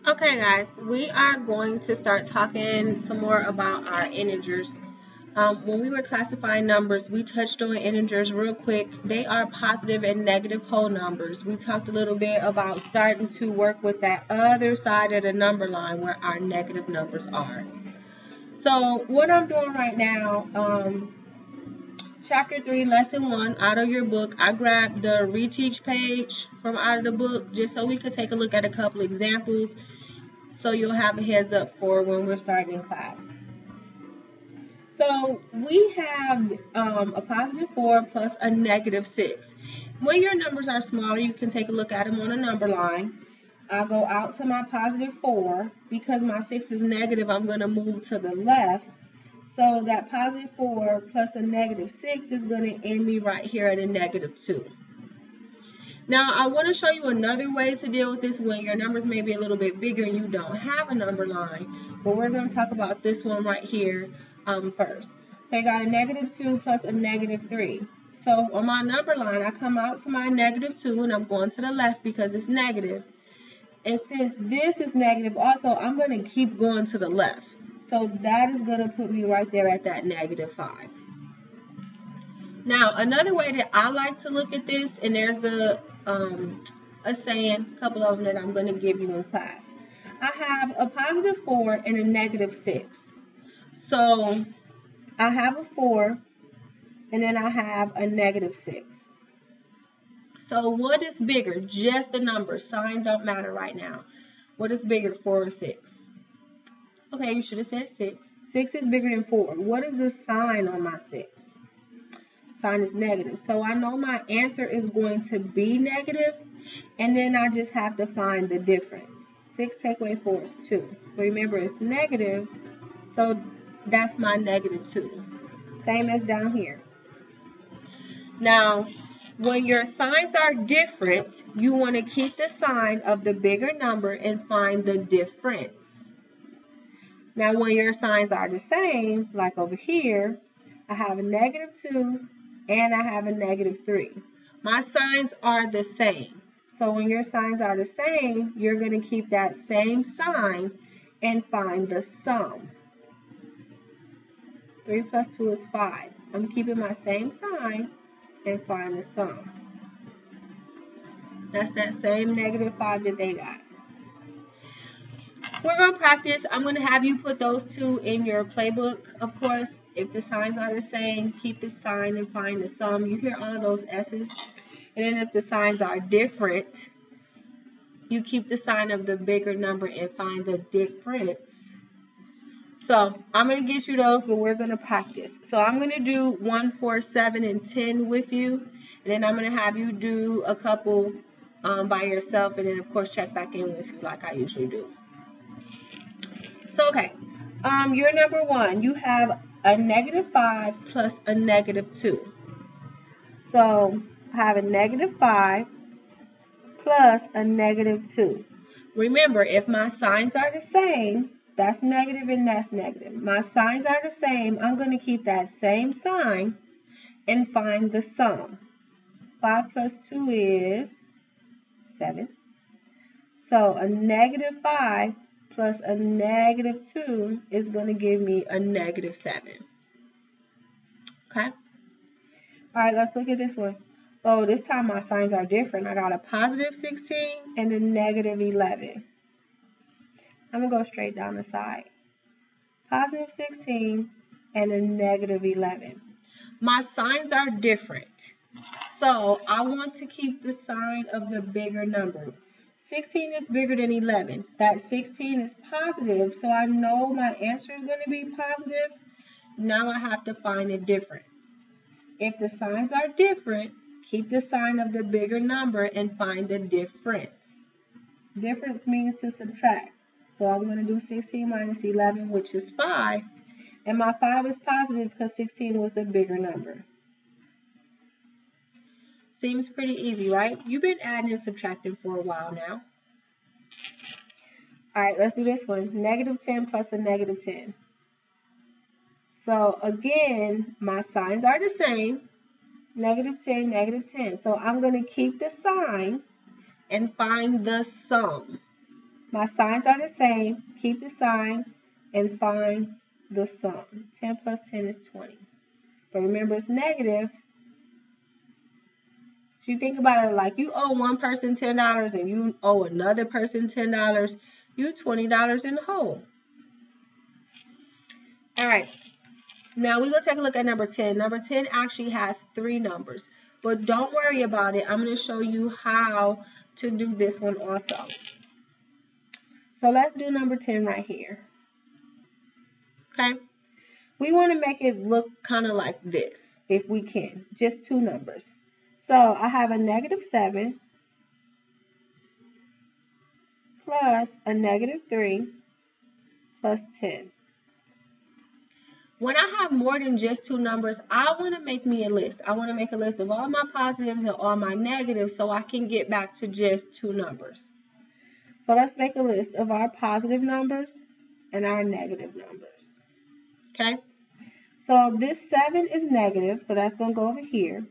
Okay, guys, we are going to start talking some more about our integers. When we were classifying numbers, we touched on integers real quick. They are positive and negative whole numbers. We talked a little bit about starting to work with that other side of the number line where our negative numbers are. So, what I'm doing right now, Chapter 3, Lesson 1, out of your book, I grabbed the reteach page from out of the book just so we could take a look at a couple examples so you'll have a heads up for when we're starting in class. So we have a positive 4 plus a negative 6. When your numbers are smaller, you can take a look at them on a number line. I'll go out to my positive 4. Because my 6 is negative, I'm going to move to the left. So that positive 4 plus a negative 6 is going to end me right here at a negative 2. Now, I want to show you another way to deal with this when your numbers may be a little bit bigger and you don't have a number line. But we're going to talk about this one right here first. So I got a negative 2 plus a negative 3. So on my number line, I come out to my negative 2 and I'm going to the left because it's negative. And since this is negative also, I'm going to keep going to the left. So that is going to put me right there at that negative 5. Now, another way that I like to look at this, and there's a saying, a couple of them that I'm going to give you in class. I have a positive 4 and a negative 6. So I have a 4, and then I have a negative 6. So what is bigger? Just the numbers. Signs don't matter right now. What is bigger, 4 or 6? Okay, you should have said 6. 6 is bigger than 4. What is the sign on my 6? Sign is negative. So I know my answer is going to be negative, and then I just have to find the difference. 6 take away 4 is 2. But remember, it's negative, so that's my negative 2. Same as down here. Now, when your signs are different, you want to keep the sign of the bigger number and find the difference. Now, when your signs are the same, like over here, I have a negative 2 and I have a negative 3. My signs are the same. So when your signs are the same, you're going to keep that same sign and find the sum. 3 plus 2 is 5. I'm keeping my same sign and find the sum. That's that same negative 5 that they got. We're going to practice. I'm going to have you put those two in your playbook, of course. If the signs are the same, keep the sign and find the sum. You hear all of those S's. And then if the signs are different, you keep the sign of the bigger number and find the difference. So I'm going to get you those, but we're going to practice. So I'm going to do 1, 4, 7, and 10 with you. And then I'm going to have you do a couple by yourself. And then, of course, check back in with you like I usually do. So, okay, your number 1, you have a negative 5 plus a negative 2. So, I have a negative 5 plus a negative 2. Remember, if my signs are the same, that's negative and that's negative. My signs are the same, I'm going to keep that same sign and find the sum. 5 plus 2 is 7. So, a negative 5 plus a negative 2 is going to give me a negative 7. Okay? All right, let's look at this one. Oh, this time my signs are different. I got a positive 16 and a negative 11. I'm going to go straight down the side. Positive 16 and a negative 11. My signs are different. So I want to keep the sign of the bigger number. 16 is bigger than 11. That 16 is positive, so I know my answer is going to be positive. Now I have to find a difference. If the signs are different, keep the sign of the bigger number and find the difference. Difference means to subtract. So I'm going to do 16 minus 11, which is 5. And my 5 is positive because 16 was a bigger number. Seems pretty easy, right? You've been adding and subtracting for a while now. All right, let's do this one. Negative 10 plus a negative 10. So, again, my signs are the same. Negative 10, negative 10. So, I'm going to keep the sign and find the sum. My signs are the same. Keep the sign and find the sum. 10 plus 10 is 20. But remember, it's negative. So you think about it like you owe one person $10 and you owe another person $10. You $20 in the hole. All right. Now we're going to take a look at number 10. Number 10 actually has 3 numbers. But don't worry about it. I'm going to show you how to do this one also. So let's do number 10 right here. Okay? We want to make it look kind of like this, if we can. Just 2 numbers. So I have a -7 plus a -3 plus 10. When I have more than just 2 numbers, I want to make me a list. I want to make a list of all my positives and all my negatives so I can get back to just 2 numbers. So let's make a list of our positive numbers and our negative numbers. Okay? So this 7 is negative, so that's going to go over here.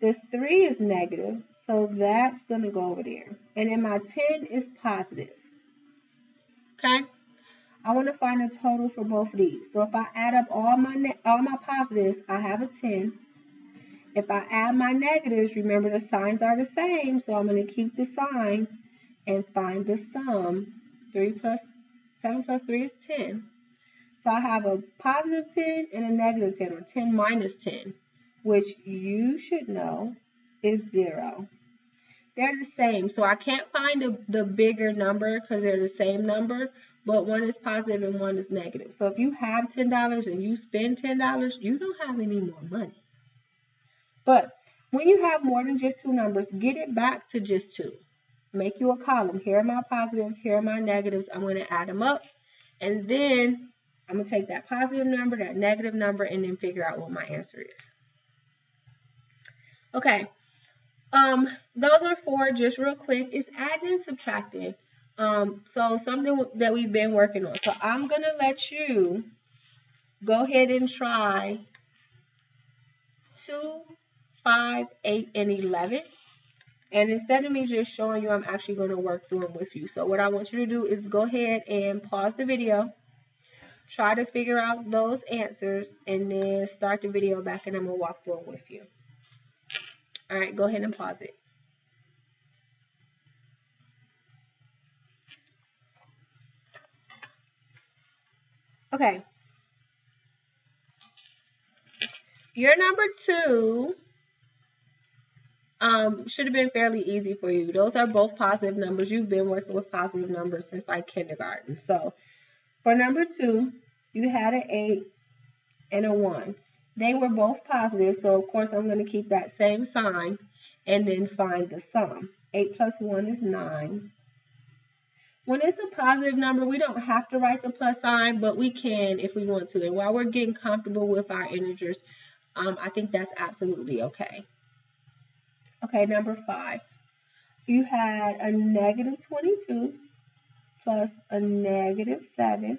This 3 is negative, so that's going to go over there. And then my 10 is positive. Okay? I want to find a total for both of these. So if I add up all my positives, I have a 10. If I add my negatives, remember the signs are the same, so I'm going to keep the sign and find the sum. 7 plus 3 is 10. So I have a positive 10 and a negative 10, or 10 minus 10, which you should know is 0. They're the same, so I can't find the bigger number because they're the same number, but one is positive and one is negative. So if you have $10 and you spend $10, you don't have any more money. But when you have more than just 2 numbers, get it back to just 2. Make you a column. Here are my positives, here are my negatives. I'm going to add them up, and then I'm going to take that positive number, that negative number, and then figure out what my answer is. Okay. Those are 4, just real quick. It's adding and subtracting. So something that we've been working on. So I'm going to let you go ahead and try 2, 5, 8, and 11. And instead of me just showing you, I'm actually going to work through them with you. So what I want you to do is go ahead and pause the video. Try to figure out those answers, and then start the video back, and I'm going to walk through them with you. All right, go ahead and pause it. Okay. Your number 2 should have been fairly easy for you. Those are both positive numbers. You've been working with positive numbers since like kindergarten. So for number 2, you had an 8 and a 1. They were both positive, so of course I'm going to keep that same sign and then find the sum. 8 plus 1 is 9. When it's a positive number, we don't have to write the plus sign, but we can if we want to. And while we're getting comfortable with our integers, I think that's absolutely okay. Okay, number 5. You had a -22 plus a -7.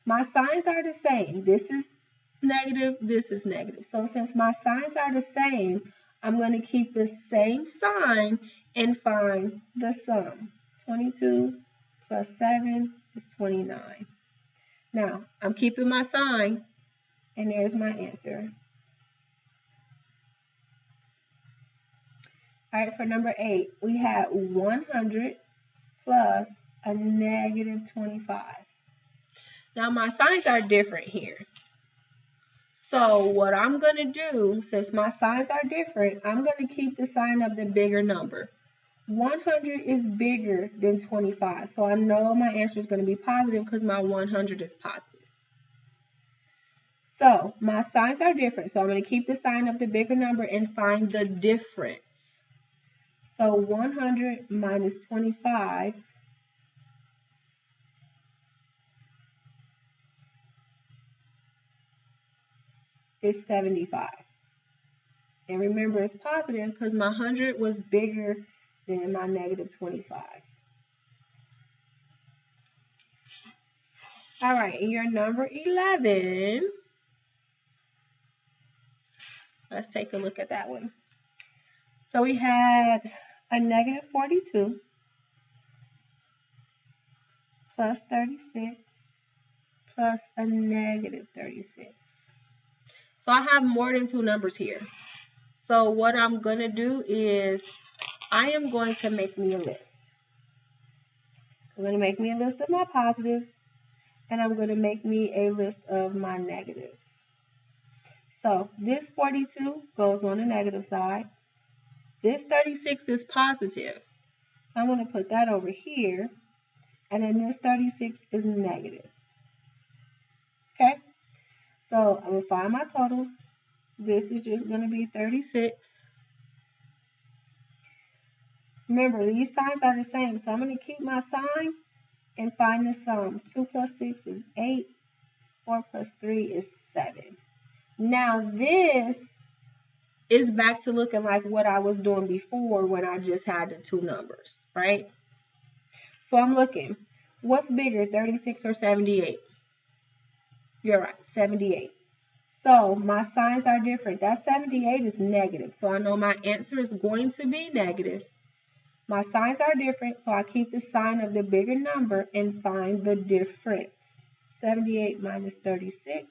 My signs are the same. This is negative, this is negative. So since my signs are the same, I'm going to keep the same sign and find the sum. 22 plus 7 is 29. Now, I'm keeping my sign, and there's my answer. All right, for number 8, we had 100 plus a -25. Now, my signs are different here. So what I'm going to do, since my signs are different, I'm going to keep the sign of the bigger number. 100 is bigger than 25, so I know my answer is going to be positive because my 100 is positive. So my signs are different, so I'm going to keep the sign of the bigger number and find the difference. So 100 minus 25 is 75. And remember, it's positive because my 100 was bigger than my -25. All right, and your number 11, let's take a look at that one. So we had a -42 plus 36 plus a negative 36. So I have more than two numbers here. So what I'm going to do is I am going to make me a list. I'm going to make me a list of my positives, and I'm going to make me a list of my negatives. So this 42 goes on the negative side. This 36 is positive. I'm going to put that over here, and then this 36 is negative. Okay? So I'm going to find my total. This is just going to be 36. Remember, these signs are the same, so I'm going to keep my sign and find the sum. 2 plus 6 is 8. 4 plus 3 is 7. Now this is back to looking like what I was doing before when I just had the two numbers, right? So I'm looking. What's bigger, 36 or 78? You're right, 78. So my signs are different. That 78 is negative, so I know my answer is going to be negative. My signs are different, so I keep the sign of the bigger number and find the difference. 78 minus 36.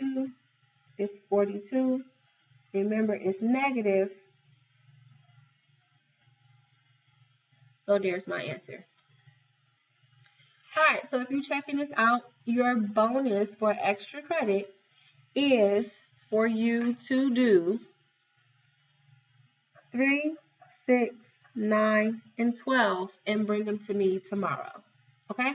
2 is 42. Remember, it's negative. So there's my answer. Alright, so if you're checking this out, your bonus for extra credit is for you to do 3, 6, 9, and 12 and bring them to me tomorrow. Okay?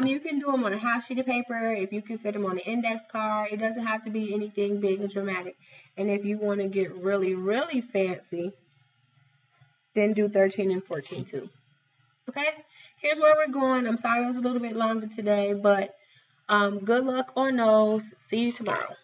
You can do them on a half sheet of paper. If you can fit them on an index card, it doesn't have to be anything big and dramatic. And if you want to get really, really fancy, then do 13 and 14 too. Okay? Here's where we're going. I'm sorry it was a little bit longer today, but good luck on those. See you tomorrow.